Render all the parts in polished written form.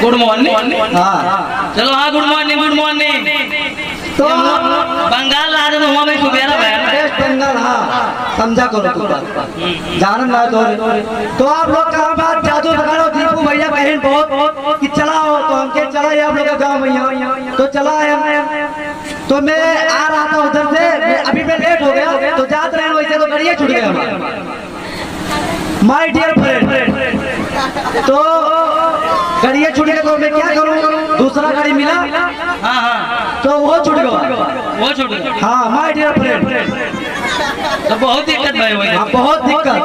Good morning. हाँ चलो हाँ गुड मॉर्निंग गुड मॉर्निंग। तो बंगाल आ रहे हुआ भाई सुबेरा वेस्ट बंगाल। हाँ समझा करो तू बात जानन ना तो आप लोग कहाँ बात जादू दिखाओ दीपू भैया बहन बहुत कि चलाओ तो हमके चला आप लोग गाँव भैया तो चला तो मैं आ रहा था उधर से अभी मैं लेट हो गया तो जात रहे वैसे तो गाड़ियाँ छूट गया माय डियर फ्रेंड। तो गाड़ियाँ छूट गया तो मैं क्या करूँ दूसरा गाड़ी मिला। हाँ हाँ तो वो छूट गया वो छूट गया। हाँ माय डियर फ्रेंड। तो बहुत दिक्कत भाई वही। हाँ बहुत दिक्कत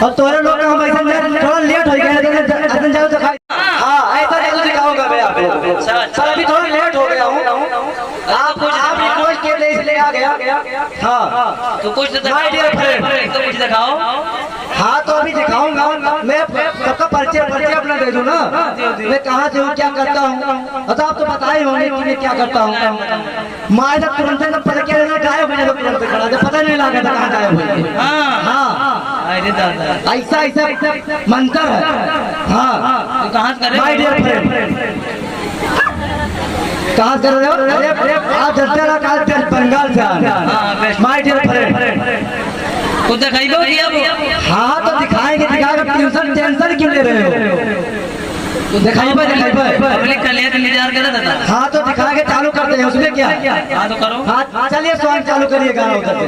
और तोरे लोग हम ऐसा थोड़ा लेट हो गया जाओ तो हाँ ऐसा जादू दिखाऊंगा मैं आपको। सर अभी थोड़ा लेट हो गया हूँ आप रिक्वेस्ट के लिए इसलिए आ गया। हाँ तो कुछ माय डियर फ्रेंड तो कुछ दिखाओ। हाँ तो अभी दिखाऊंगा मैं सबका परिचय अपना दे दूँ ना मैं कहाँ से हूँ क्या करता हूँ तो आप तो बता ही होंगे कि मैं क्या करता हूँ। माँ जब तुरंत गायब हो जाए तुरंत खड़ा था पता नहीं लगा था कहाँ गायब हो। हाँ हाँ अरे दादा ऐसा ऐसा मंत्र है। हाँ तो कहाँ से करे माय डियर फ्रेंड कहाँ कर रहे हो आप वेस्ट बंगाल से आ माय डियर फ्रेंड। तो दिखाइबो कि अब हाँ तो दिखाएंगे टेंशन क्यों ले रहे हो तो दिखाइबे पब्लिक का लेकर इंतजार कर रहा था। हाँ तो दिखाएंगे चालू करते हैं उसमें क्या। हाँ तो करो। हाँ चलिए सॉन्ग चालू करिए गाना उधर से।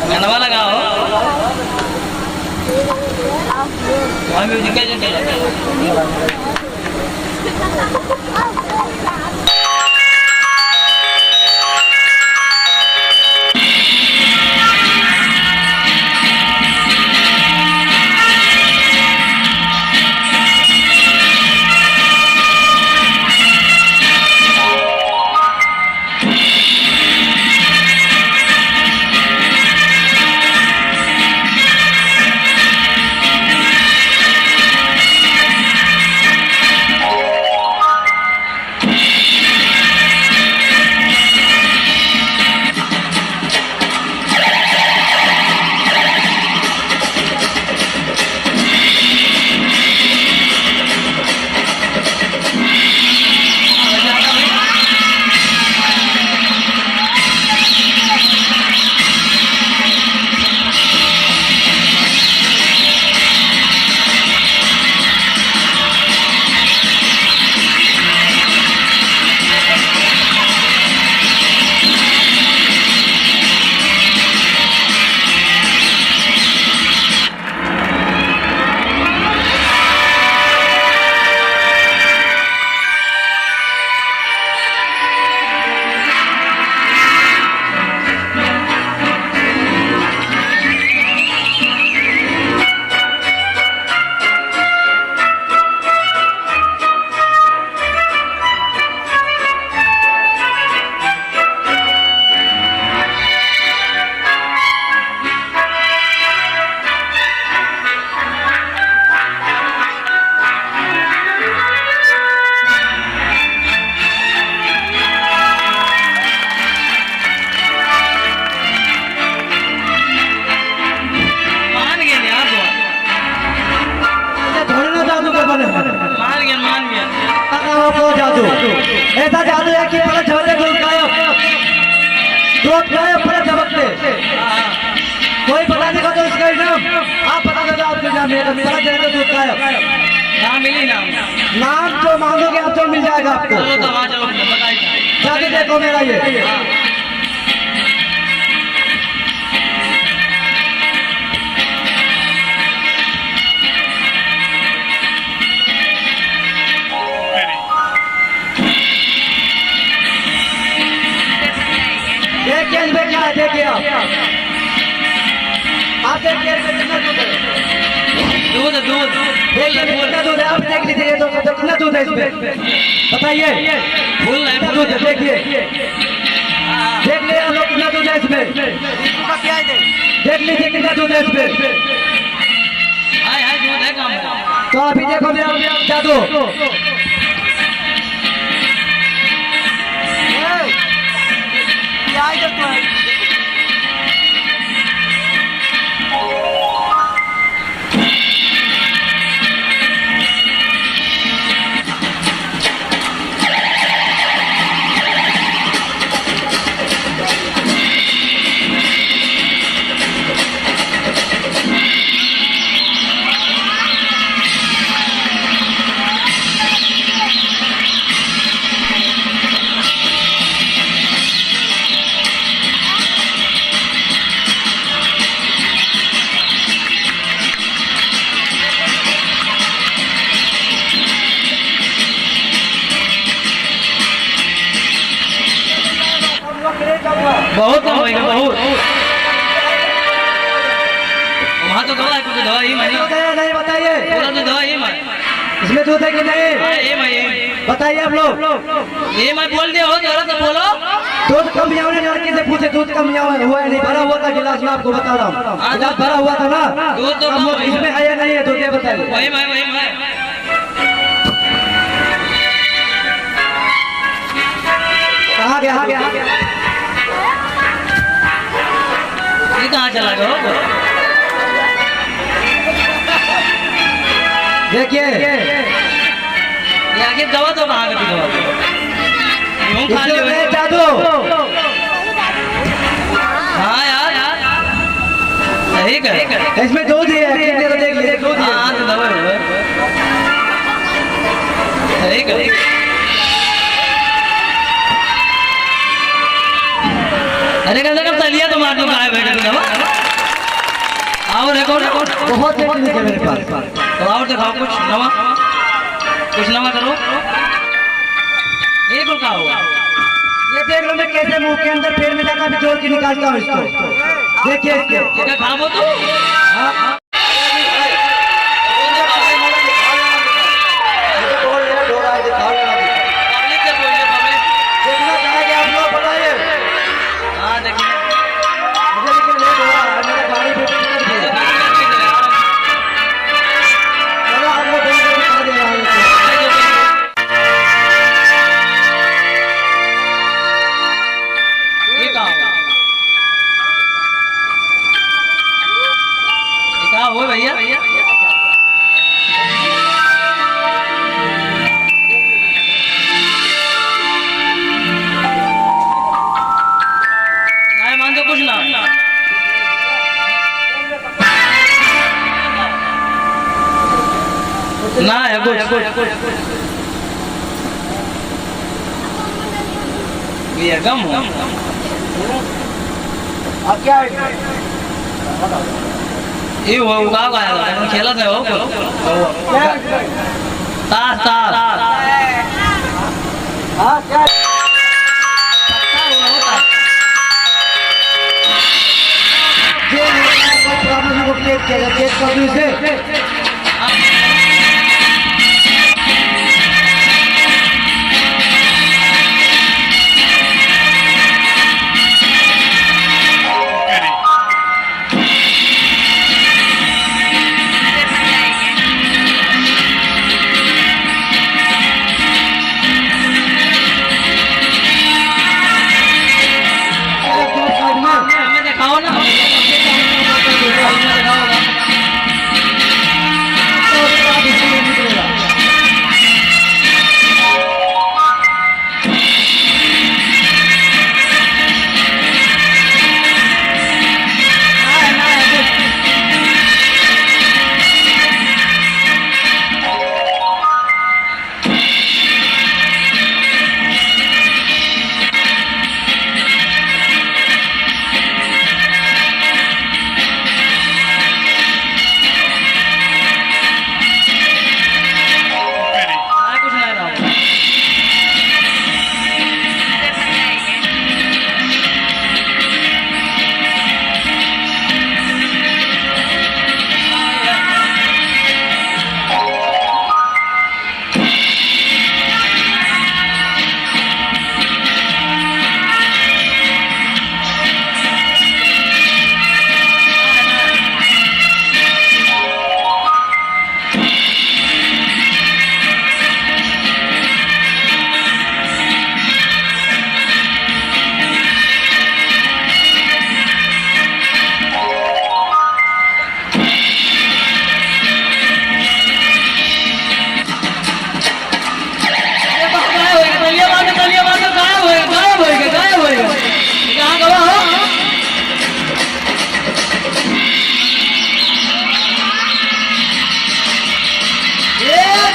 गाना लगाओ और म्यूजिक है जादू ऐसा जादू है कि पलट झपकते गायब पलट झपकते कोई पता नहीं तो इसका नाम आप पता कर आपके नाम पलट जाएगा दूध गायब नाम मिली नाम जो मांगोगे आप तो मिल जाएगा आपको। जाके देखो मेरा ये देखिए आप देखिए दूध दूध कितना दूध है? आप देख लीजिए, ये तो कितना दूध है इसमें, बताइए। फुल है कितना फुल दूध है, देखिए, देख लीजिए आप लोग कितना दूध है इसमें, देख लीजिए कितना दूध है इसमें। हाय हाय दूध है काम है। तो अभी देखो मेरा जादू, बहुत कम होएगा बहुत। वहाँ तो दवा है कुछ दवा ही मैं दूध है नहीं बताइए, पूरा तो दवा ही मैं इसमें दूध है कि नहीं, ये बताइए आप लोग। मैं बोल दिया हो जरा तो बोलो। दूध कम यहाँ ने लड़के से पूछे, दूध कम यहाँ हुआ है नहीं, भरा हुआ था गिलास में, आपको बता रहा हूँ गिलास भरा हुआ था ना, दूध तो अब कम वो है। इसमें है या नहीं है, दूध ये बताइए। वही मैं कहाँ गया, कहाँ गया? ये कहाँ चला गया? देखिए ये आखिर दवा तो कहाँ गई दवा? यूं खा इसमें लियो। है जादू, हाँ यार सही कर। इसमें दूध ही है, देखिए तो देख लीजिए दूध ही है। हाँ तो दवा है। सही कर। अरे कहते कब तलिया तो मार दो गाय बैठे तो दवा। आओ रिकॉर्ड बहुत टेक्निक है मेरे पास। तो और दिखाओ कुछ नवा करो। ये कुल का हुआ? ये देख लो मैं कैसे मुंह के अंदर पेड़ में जाकर निचोड़ के निकालता हूँ इसको, देखिए इसके। क्या खाओ तो? हाँ, पब्लिक से बोलिए पब्लिक। देखना चाहेंगे आप लोग, बताइए। हाँ देखिए। मुझे लेकिन लेट हो रहा है, मेरा गाड़ी पे चलो आप लोग देख के दिखा दे रहा हूँ ये कहा हुआ भैया? नहीं मान दो कुछ ना। ना है कुछ ये कम हो। अब क्या है? ये वो गाँव का है खेला था वो ताश ताश हाँ क्या? ये प्रॉब्लम को चेक किया, चेक कर दूँ इसे। दिखाओ ना।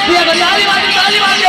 ताली बाजू ताली बाजू